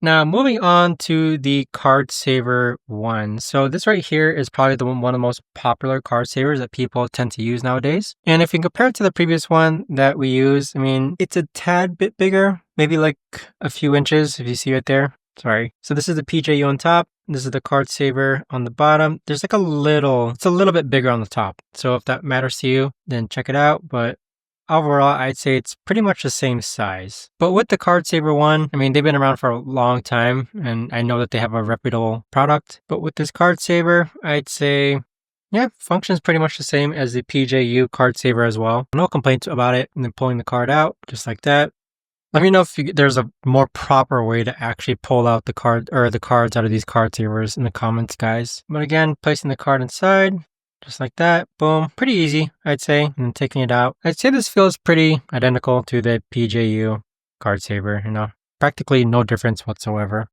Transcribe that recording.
Now, moving on to the card saver one. So this right here is probably one of the most popular card savers that people tend to use nowadays. And if you compare it to the previous one that we use, I mean, it's a tad bit bigger, maybe like a few inches if you see right there. Sorry. So this is the PJU on top. This is the card saver on the bottom. There's like it's a little bit bigger on the top. So if that matters to you, then check it out. But overall, I'd say it's pretty much the same size. But with the card saver one, I mean, they've been around for a long time and I know that they have a reputable product. But with this card saver, I'd say, yeah, functions pretty much the same as the PJU card saver as well. No complaints about it. And then pulling the card out just like that. Let me know if there's a more proper way to actually pull out the card or the cards out of these card savers in the comments, guys. But again, placing the card inside, just like that, boom. Pretty easy, I'd say, and then taking it out. I'd say this feels pretty identical to the PJU card saver, practically no difference whatsoever.